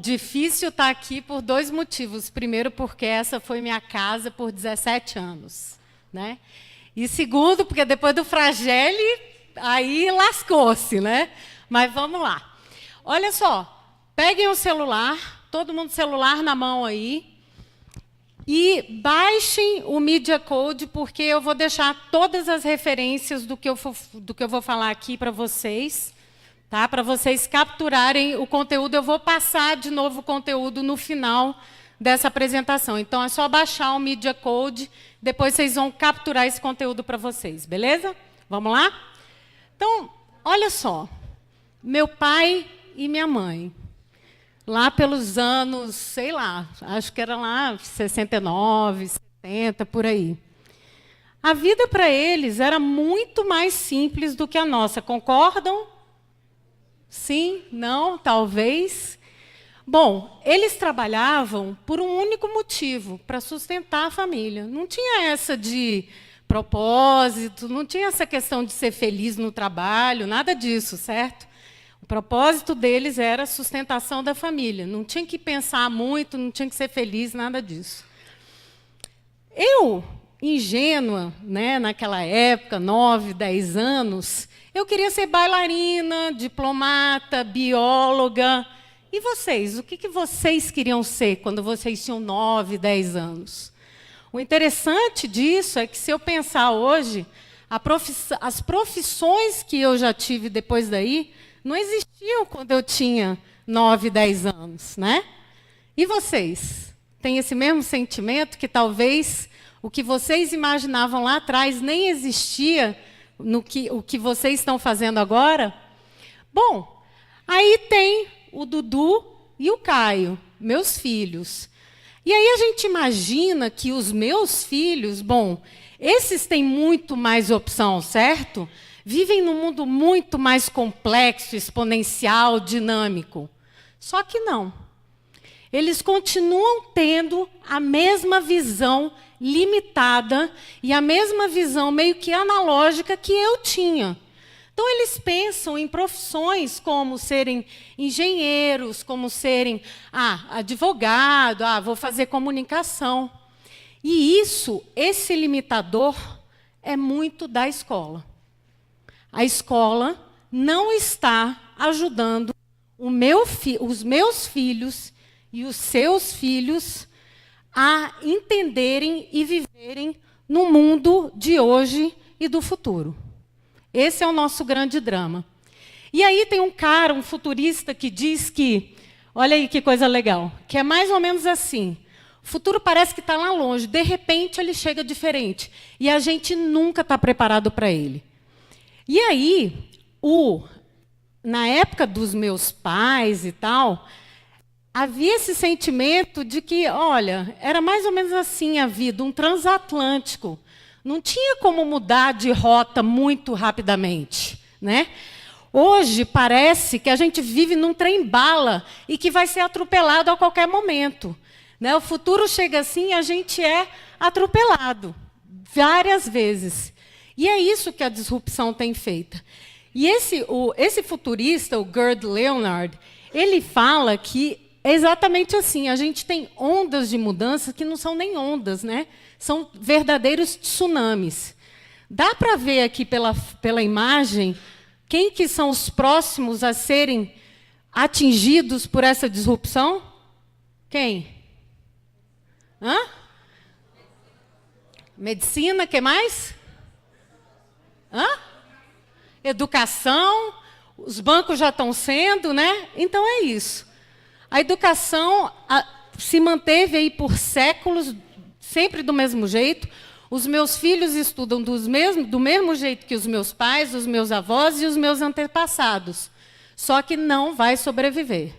difícil estar aqui por dois motivos. Primeiro, porque essa foi minha casa por 17 anos, né? E segundo, porque depois do Fragelli, aí lascou-se, né? Mas vamos lá. Olha só, peguem o celular, todo mundo celular na mão aí, e baixem o Media Code, porque eu vou deixar todas as referências do que eu vou falar aqui para vocês, tá? Para vocês capturarem o conteúdo. Eu vou passar de novo o conteúdo no final dessa apresentação. Então, é só baixar o Media Code, depois vocês vão capturar esse conteúdo para vocês, beleza? Vamos lá? Então, olha só, meu pai e minha mãe, lá pelos anos, sei lá, acho que era lá 69, 70, por aí. A vida para eles era muito mais simples do que a nossa, concordam? Sim? Não? Talvez? Bom, eles trabalhavam por um único motivo, para sustentar a família. Não tinha essa de propósito, não tinha essa questão de ser feliz no trabalho, nada disso, certo? O propósito deles era a sustentação da família. Não tinha que pensar muito, não tinha que ser feliz, nada disso. Eu, ingênua, né, naquela época, 9, 10 anos, eu queria ser bailarina, diplomata, bióloga. E vocês? O que vocês queriam ser quando vocês tinham 9, 10 anos? O interessante disso é que, se eu pensar hoje, as profissões que eu já tive depois daí não existiam quando eu tinha 9, 10 anos, né? E vocês? Têm esse mesmo sentimento que talvez o que vocês imaginavam lá atrás nem existia o que vocês estão fazendo agora? Bom, aí tem o Dudu e o Caio, meus filhos. E aí a gente imagina que os meus filhos, bom, esses têm muito mais opção, certo? Vivem num mundo muito mais complexo, exponencial, dinâmico. Só que não. Eles continuam tendo a mesma visão limitada e a mesma visão meio que analógica que eu tinha. Então, eles pensam em profissões como serem engenheiros, como serem advogado, vou fazer comunicação. E esse limitador é muito da escola. A escola não está ajudando os meus filhos e os seus filhos a entenderem e viverem no mundo de hoje e do futuro. Esse é o nosso grande drama. E aí tem um futurista, que diz que, olha aí que coisa legal, que é mais ou menos assim: o futuro parece que está lá longe, de repente ele chega diferente, e a gente nunca está preparado para ele. E aí, na época dos meus pais e tal, havia esse sentimento de que, olha, era mais ou menos assim a vida, um transatlântico. Não tinha como mudar de rota muito rapidamente, né? Hoje parece que a gente vive num trem-bala e que vai ser atropelado a qualquer momento, né? O futuro chega assim e a gente é atropelado várias vezes. E é isso que a disrupção tem feito. E esse futurista, o Gerd Leonhard, ele fala que é exatamente assim: a gente tem ondas de mudança que não são nem ondas, né? São verdadeiros tsunamis. Dá para ver aqui pela imagem quem que são os próximos a serem atingidos por essa disrupção? Quem? Hã? Medicina, que mais? Hã? Educação, os bancos já estão sendo, né? Então é isso. A educação se manteve aí por séculos, sempre do mesmo jeito. Os meus filhos estudam do mesmo jeito que os meus pais, os meus avós e os meus antepassados. Só que não vai sobreviver.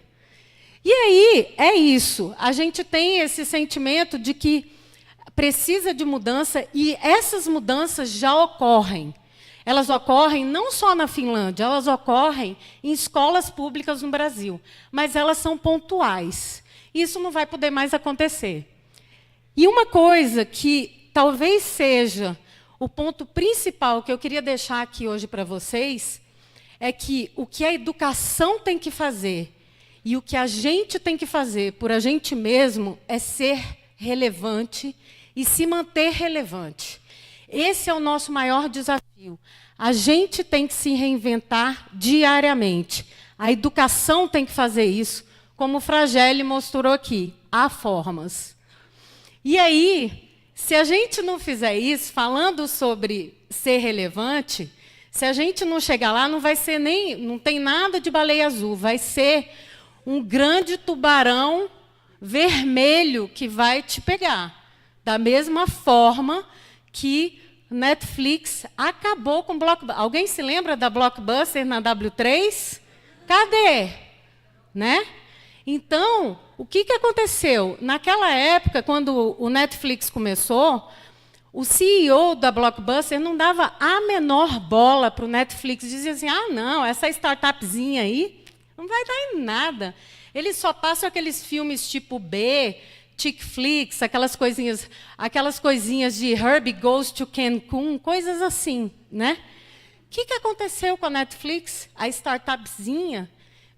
E aí, é isso. A gente tem esse sentimento de que precisa de mudança, e essas mudanças já ocorrem. Elas ocorrem não só na Finlândia, elas ocorrem em escolas públicas no Brasil, mas elas são pontuais. Isso não vai poder mais acontecer. E uma coisa que talvez seja o ponto principal que eu queria deixar aqui hoje para vocês é que o que a educação tem que fazer E o que a gente tem que fazer por a gente mesmo é ser relevante e se manter relevante. Esse é o nosso maior desafio. A gente tem que se reinventar diariamente. A educação tem que fazer isso, como o Fragelli mostrou aqui. Há formas. E aí, se a gente não fizer isso, falando sobre ser relevante, se a gente não chegar lá, não vai ser não tem nada de baleia azul, vai ser um grande tubarão vermelho que vai te pegar. Da mesma forma que Netflix acabou com Blockbuster. Alguém se lembra da Blockbuster na W3? Cadê? Né? Então, o que aconteceu? Naquela época, quando o Netflix começou, o CEO da Blockbuster não dava a menor bola para o Netflix. Dizia assim, não, essa startupzinha aí não vai dar em nada. Eles só passam aqueles filmes tipo B, chick flicks, aquelas coisinhas de Herbie Goes to Cancun, coisas assim, né? O que aconteceu com a Netflix? A startupzinha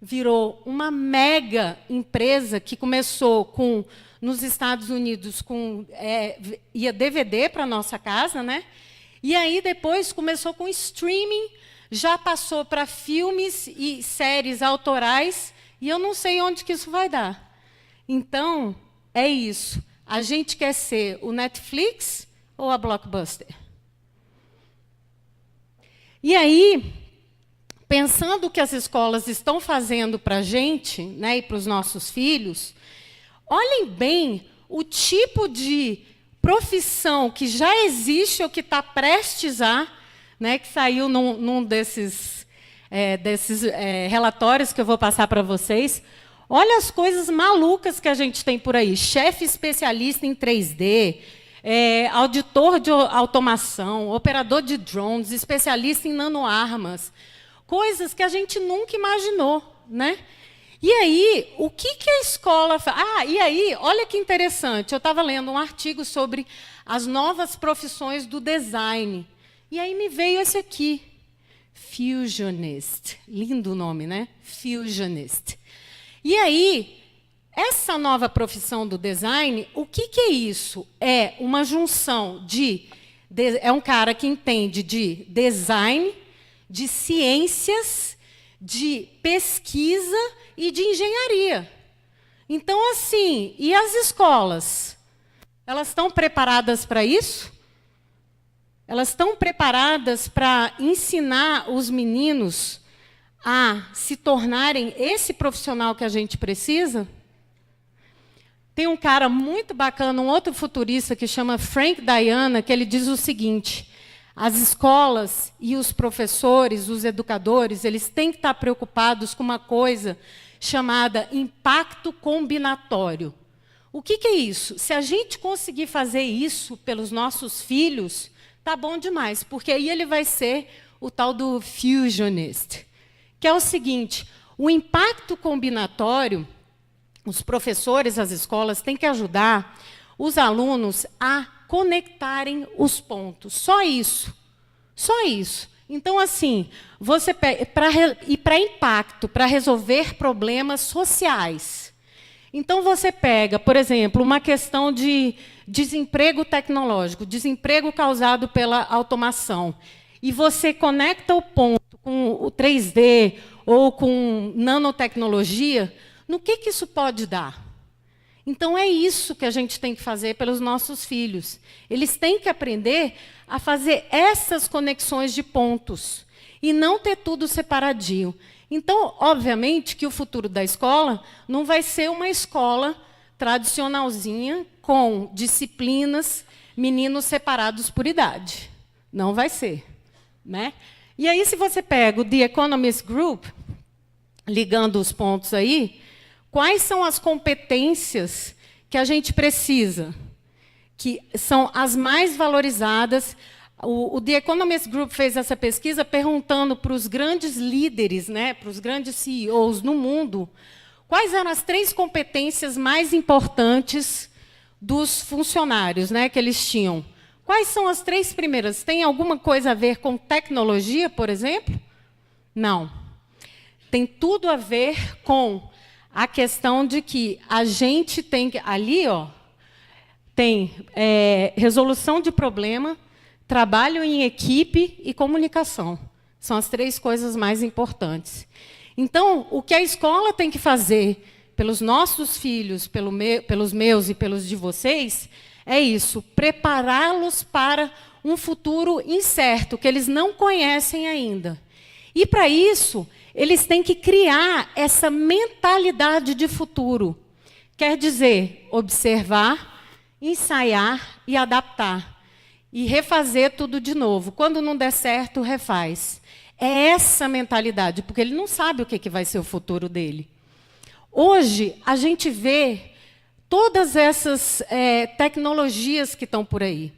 virou uma mega empresa que começou nos Estados Unidos ia DVD para a nossa casa, né? E aí depois começou com streaming, já passou para filmes e séries autorais, e eu não sei onde que isso vai dar. Então, é isso. A gente quer ser o Netflix ou a Blockbuster? E aí, pensando o que as escolas estão fazendo para a gente, né, e para os nossos filhos, olhem bem o tipo de profissão que já existe ou que está prestes a, né, que saiu num desses relatórios que eu vou passar para vocês. Olha as coisas malucas que a gente tem por aí. Chefe especialista em 3D, auditor de automação, operador de drones, especialista em nanoarmas. Coisas que a gente nunca imaginou, né? E aí, o que a escola faz? E aí, olha que interessante. Eu estava lendo um artigo sobre as novas profissões do design. E aí me veio esse aqui. Fusionist. Lindo o nome, né? Fusionist. E aí, essa nova profissão do design, o que é isso? É uma junção é um cara que entende de design, de ciências, de pesquisa e de engenharia. Então, assim, e as escolas? Elas estão preparadas para isso? Elas estão preparadas para ensinar os meninos a se tornarem esse profissional que a gente precisa? Tem um cara muito bacana, um outro futurista que chama Frank Diana, que ele diz o seguinte: as escolas e os professores, os educadores, eles têm que estar preocupados com uma coisa chamada impacto combinatório. O que é isso? Se a gente conseguir fazer isso pelos nossos filhos, tá bom demais, porque aí ele vai ser o tal do fusionist, que é o seguinte: o impacto combinatório, os professores, as escolas têm que ajudar os alunos a conectarem os pontos. Só isso. Só isso. Então, assim, para impacto, para resolver problemas sociais. Então, você pega, por exemplo, uma questão de desemprego tecnológico, desemprego causado pela automação, e você conecta o ponto com o 3D ou com nanotecnologia, no que isso pode dar? Então, é isso que a gente tem que fazer pelos nossos filhos. Eles têm que aprender a fazer essas conexões de pontos e não ter tudo separadinho. Então, obviamente, que o futuro da escola não vai ser uma escola tradicionalzinha com disciplinas, meninos separados por idade. Não vai ser, né? E aí, se você pega o The Economist Group, ligando os pontos aí, quais são as competências que a gente precisa, que são as mais valorizadas? O The Economist Group fez essa pesquisa perguntando para os grandes líderes, né, para os grandes CEOs no mundo, quais eram as 3 competências mais importantes dos funcionários, né, que eles tinham. Quais são as 3 primeiras? Tem alguma coisa a ver com tecnologia, por exemplo? Não. Tem tudo a ver com a questão de que a gente tem que... Ali, ó, tem resolução de problema, trabalho em equipe e comunicação. São as 3 coisas mais importantes. Então, o que a escola tem que fazer pelos nossos filhos, pelos meus e pelos de vocês, é isso, prepará-los para um futuro incerto, que eles não conhecem ainda. E, para isso, eles têm que criar essa mentalidade de futuro. Quer dizer, observar, ensaiar e adaptar. E refazer tudo de novo. Quando não der certo, refaz. É essa mentalidade, porque ele não sabe o que vai ser o futuro dele. Hoje, a gente vê todas essas tecnologias que estão por aí.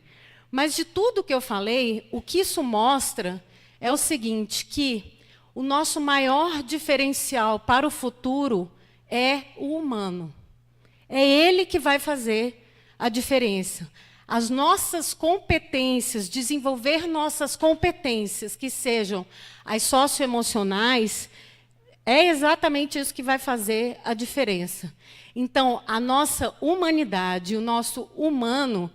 Mas, de tudo que eu falei, o que isso mostra é o seguinte, que o nosso maior diferencial para o futuro é o humano. É ele que vai fazer a diferença. As nossas competências, desenvolver nossas competências, que sejam as socioemocionais, é exatamente isso que vai fazer a diferença. Então, a nossa humanidade, o nosso humano,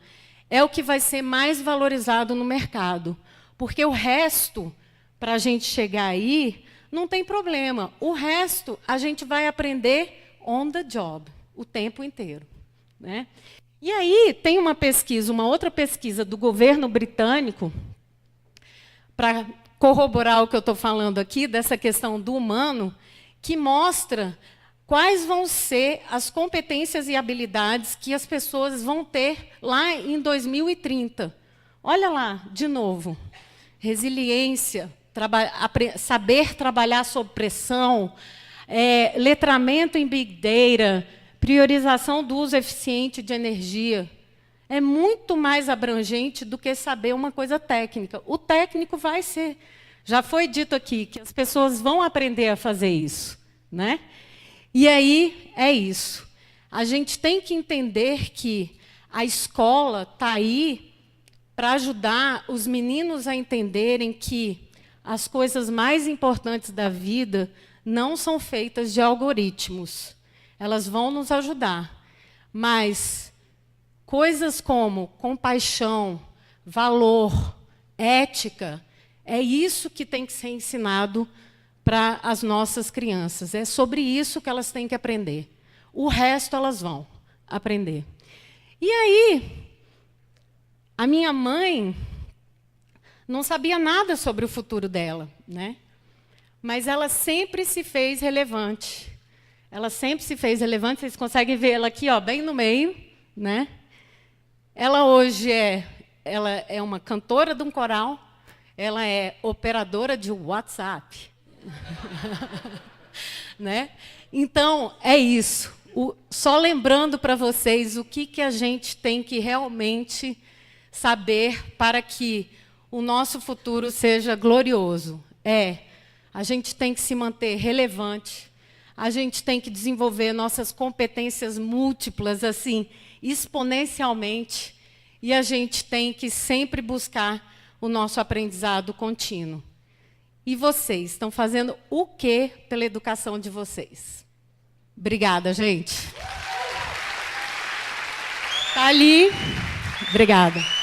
é o que vai ser mais valorizado no mercado. Porque o resto, para a gente chegar aí, não tem problema. O resto, a gente vai aprender on the job, o tempo inteiro, né? E aí tem uma pesquisa, uma outra pesquisa do governo britânico, para corroborar o que eu estou falando aqui, dessa questão do humano, que mostra quais vão ser as competências e habilidades que as pessoas vão ter lá em 2030. Olha lá, de novo. Resiliência, saber trabalhar sob pressão, letramento em Big Data, priorização do uso eficiente de energia. É muito mais abrangente do que saber uma coisa técnica. O técnico vai ser... Já foi dito aqui que as pessoas vão aprender a fazer isso, né? E aí, é isso. A gente tem que entender que a escola está aí para ajudar os meninos a entenderem que as coisas mais importantes da vida não são feitas de algoritmos. Elas vão nos ajudar. Mas coisas como compaixão, valor, ética, é isso que tem que ser ensinado para as nossas crianças. É sobre isso que elas têm que aprender. O resto elas vão aprender. E aí, a minha mãe não sabia nada sobre o futuro dela, né? Mas ela sempre se fez relevante. Ela sempre se fez relevante. Vocês conseguem ver ela aqui, ó, bem no meio, né? Ela hoje ela é uma cantora de um coral. Ela é operadora de WhatsApp. Né? Então, é isso. Só lembrando para vocês o que a gente tem que realmente saber para que o nosso futuro seja glorioso. A gente tem que se manter relevante, a gente tem que desenvolver nossas competências múltiplas, assim, exponencialmente, e a gente tem que sempre buscar o nosso aprendizado contínuo. E vocês estão fazendo o quê pela educação de vocês? Obrigada, gente. Tá ali. Obrigada.